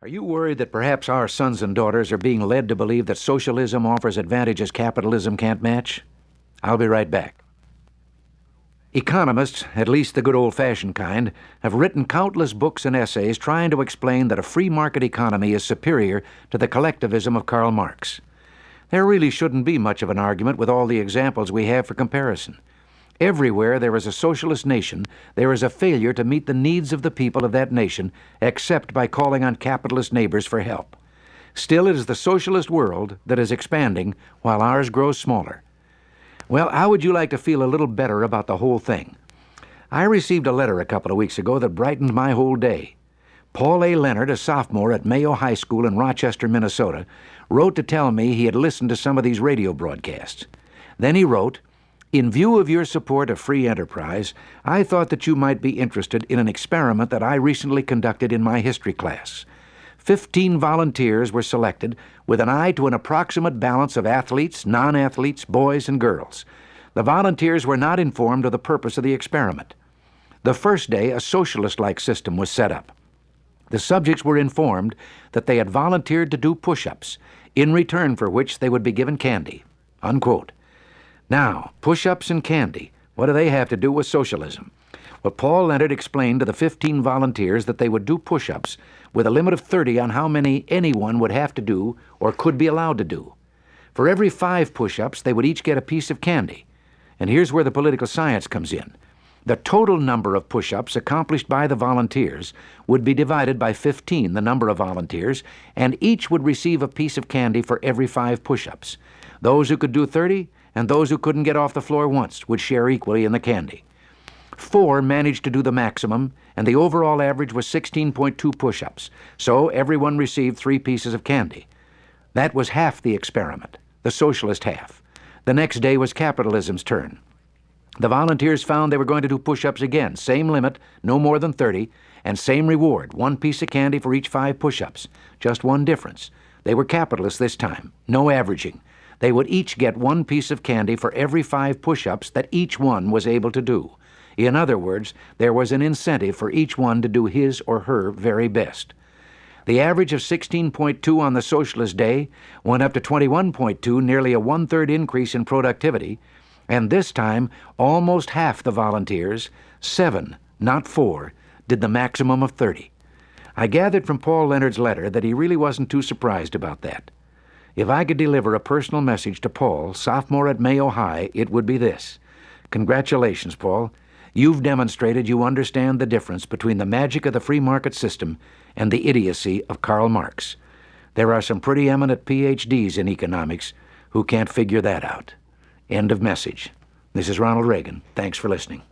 Are you worried that perhaps our sons and daughters are being led to believe that socialism offers advantages capitalism can't match? I'll be right back. Economists, at least the good old-fashioned kind, have written countless books and essays trying to explain that a free market economy is superior to the collectivism of Karl Marx. There really shouldn't be much of an argument with all the examples we have for comparison. Everywhere there is a socialist nation, there is a failure to meet the needs of the people of that nation, except by calling on capitalist neighbors for help. Still, it is the socialist world that is expanding while ours grows smaller. Well, how would you like to feel a little better about the whole thing? I received a letter a couple of weeks ago that brightened my whole day. Paul A. Leonard, a sophomore at Mayo High School in Rochester, Minnesota, wrote to tell me he had listened to some of these radio broadcasts. Then he wrote, "In view of your support of free enterprise, I thought that you might be interested in an experiment that I recently conducted in my history class. 15 volunteers were selected with an eye to an approximate balance of athletes, non-athletes, boys, and girls. The volunteers were not informed of the purpose of the experiment. The first day, a socialist-like system was set up. The subjects were informed that they had volunteered to do push-ups, in return for which they would be given candy." Unquote. Now, push-ups and candy, what do they have to do with socialism? Well, Paul Leonard explained to the 15 volunteers that they would do push-ups with a limit of 30 on how many anyone would have to do or could be allowed to do. For every 5 push-ups, they would each get a piece of candy. And here's where the political science comes in. The total number of push-ups accomplished by the volunteers would be divided by 15, the number of volunteers, and each would receive a piece of candy for every 5 push-ups. Those who could do 30 and those who couldn't get off the floor once would share equally in the candy. 4 managed to do the maximum, and the overall average was 16.2 push-ups, so everyone received 3 pieces of candy. That was half the experiment, the socialist half. The next day was capitalism's turn. The volunteers found they were going to do push-ups again, same limit, no more than 30, and same reward, 1 piece of candy for each 5 push-ups. Just one difference. They were capitalists this time, no averaging. They would each get 1 piece of candy for every 5 push-ups that each one was able to do. In other words, there was an incentive for each one to do his or her very best. The average of 16.2 on the socialist day went up to 21.2, nearly a 1/3 increase in productivity, and this time almost half the volunteers, 7, not 4, did the maximum of 30. I gathered from Paul Leonard's letter that he really wasn't too surprised about that. If I could deliver a personal message to Paul, sophomore at Mayo High, it would be this. Congratulations, Paul. You've demonstrated you understand the difference between the magic of the free market system and the idiocy of Karl Marx. There are some pretty eminent PhDs in economics who can't figure that out. End of message. This is Ronald Reagan. Thanks for listening.